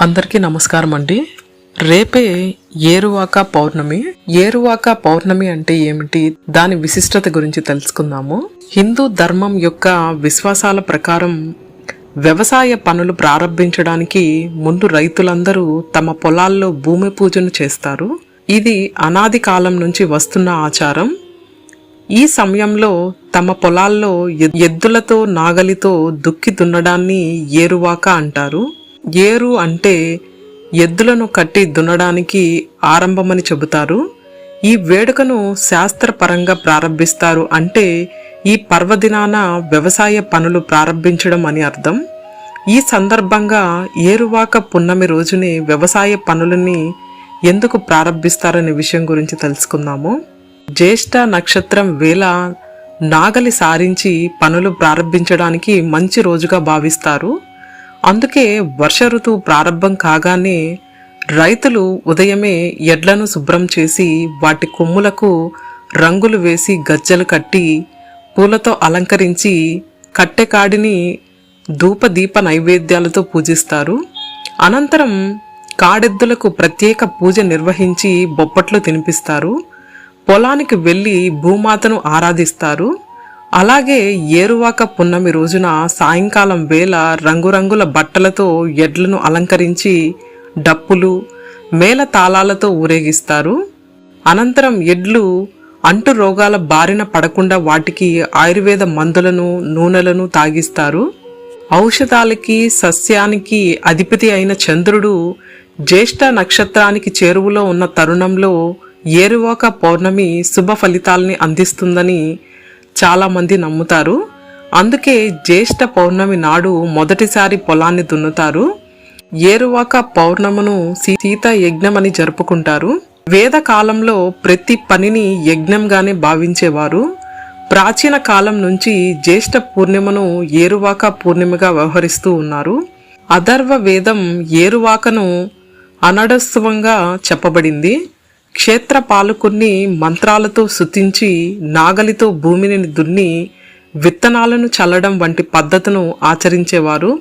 అందరికీ నమస్కారం అండి. రేపే ఏరువాక పౌర్ణమి. ఏరువాక పౌర్ణమి అంటే ఏమిటి, దాని విశిష్టత గురించి తెలుసుకుందాము. హిందూ ధర్మం యొక్క విశ్వాసాల ప్రకారం వ్యవసాయ పనులు ప్రారంభించడానికి ముందు రైతులందరూ తమ పొలాల్లో భూమి పూజను చేస్తారు. ఇది అనాది కాలం నుంచి వస్తున్న ఆచారం. ఈ సమయంలో తమ పొలాల్లో ఎద్దులతో నాగలితో దుక్కి దున్నడాన్ని ఏరువాక అంటారు. ఏరు అంటే ఎద్దులను కట్టి దున్నడానికి ఆరంభమని చెబుతారు. ఈ వేడుకను శాస్త్రపరంగా ప్రారంభిస్తారు. అంటే ఈ పర్వదినాన వ్యవసాయ పనులు ప్రారంభించడం అని అర్థం. ఈ సందర్భంగా ఏరువాక పున్నమి రోజునే వ్యవసాయ పనులని ఎందుకు ప్రారంభిస్తారనే విషయం గురించి తెలుసుకుందాము. జ్యేష్ఠ నక్షత్రం వేళ నాగలి సారించి పనులు ప్రారంభించడానికి మంచి రోజుగా భావిస్తారు. అందుకే వర్ష ఋతువు ప్రారంభం కాగానే రైతులు ఉదయమే ఎడ్లను శుభ్రం చేసి వాటి కొమ్ములకు రంగులు వేసి గజ్జలు కట్టి పూలతో అలంకరించి కట్టెకాడిని ధూపదీప నైవేద్యాలతో పూజిస్తారు. అనంతరం కాడెద్దులకు ప్రత్యేక పూజ నిర్వహించి బొప్పట్లు తినిపిస్తారు. పొలానికి వెళ్ళి భూమాతను ఆరాధిస్తారు. అలాగే ఏరువాక పున్నమి రోజున సాయంకాలం వేళ రంగురంగుల బట్టలతో ఎడ్లను అలంకరించి డప్పులు మేళ తాళాలతో ఊరేగిస్తారు. అనంతరం ఎడ్లు అంటు రోగాల బారిన పడకుండా వాటికి ఆయుర్వేద మందులను నూనెలను తాగిస్తారు. ఔషధాలకి సస్యానికి అధిపతి అయిన చంద్రుడు జ్యేష్ఠ నక్షత్రానికి చేరువలో ఉన్న తరుణంలో ఏరువాక పౌర్ణమి శుభ ఫలితాలని అందిస్తుందని చాలామంది నమ్ముతారు. అందుకే జ్యేష్ఠ పౌర్ణమి నాడు మొదటిసారి పొలాన్ని దున్నుతారు. ఏరువాక పౌర్ణమును సీతా యజ్ఞం అని జరుపుకుంటారు. వేద కాలంలో ప్రతి పనిని యజ్ఞంగానే భావించేవారు. ప్రాచీన కాలం నుంచి జ్యేష్ఠ పూర్ణిమను ఏరువాక పూర్ణిమగా వ్యవహరిస్తూ ఉన్నారు. అథర్వ వేదం ఏరువాకను అనడోత్సవంగా చెప్పబడింది. క్షేత్ర పాలకుని మంత్రాలతో స్తుతించి నాగలితో భూమిని దున్ని విత్తనాలను చల్లడం వంటి పద్ధతును ఆచరించేవారు.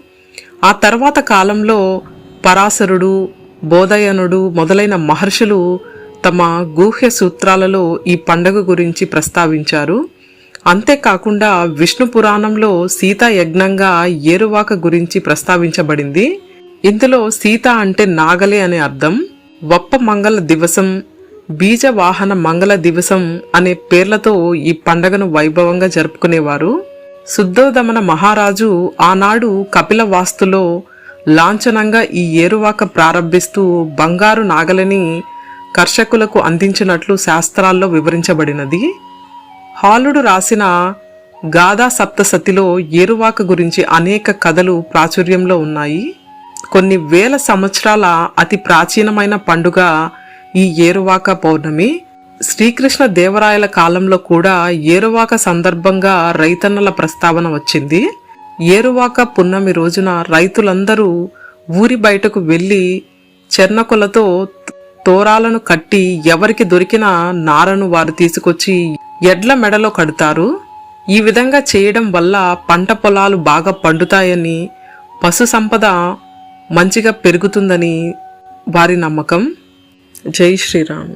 ఆ తర్వాత కాలంలో పరాశరుడు, బోధయనుడు మొదలైన మహర్షులు తమ గూహ్య సూత్రాలలో ఈ పండుగ గురించి ప్రస్తావించారు. అంతేకాకుండా విష్ణు పురాణంలో సీతా యజ్ఞంగా ఏరువాక గురించి ప్రస్తావించబడింది. ఇందులో సీత అంటే నాగలి అనే అర్థం. వప్ప మంగళ దివసం, బీజవాహన మంగళ దివసం అనే పేర్లతో ఈ పండగను వైభవంగా జరుపుకునేవారు. శుద్ధోదమన మహారాజు ఆనాడు కపిల వాస్తులో లాంఛనంగా ఈ ఏరువాక ప్రారంభిస్తూ బంగారు నాగలిని కర్షకులకు అందించినట్లు శాస్త్రాల్లో వివరించబడినది. హాలుడు రాసిన గాథా సప్తసతిలో ఏరువాక గురించి అనేక కథలు ప్రాచుర్యంలో ఉన్నాయి. కొన్ని వేల సంవత్సరాల అతి ప్రాచీనమైన పండుగ ఈ ఏరువాక పౌర్ణమి. శ్రీకృష్ణ దేవరాయల కాలంలో కూడా ఏరువాక సందర్భంగా రైతన్నల ప్రస్తావన వచ్చింది. ఏరువాక పున్నమి రోజున రైతులందరూ ఊరి బయటకు వెళ్లి చెర్నకులతో తోరాలను కట్టి ఎవరికి దొరికిన నారను వారు తీసుకొచ్చి ఎడ్ల మెడలో కడతారు. ఈ విధంగా చేయడం వల్ల పంట పొలాలు బాగా పండుతాయని, పశు సంపద మంచిగా పెరుగుతుందని వారి నమ్మకం. జై శ్రీరామ్.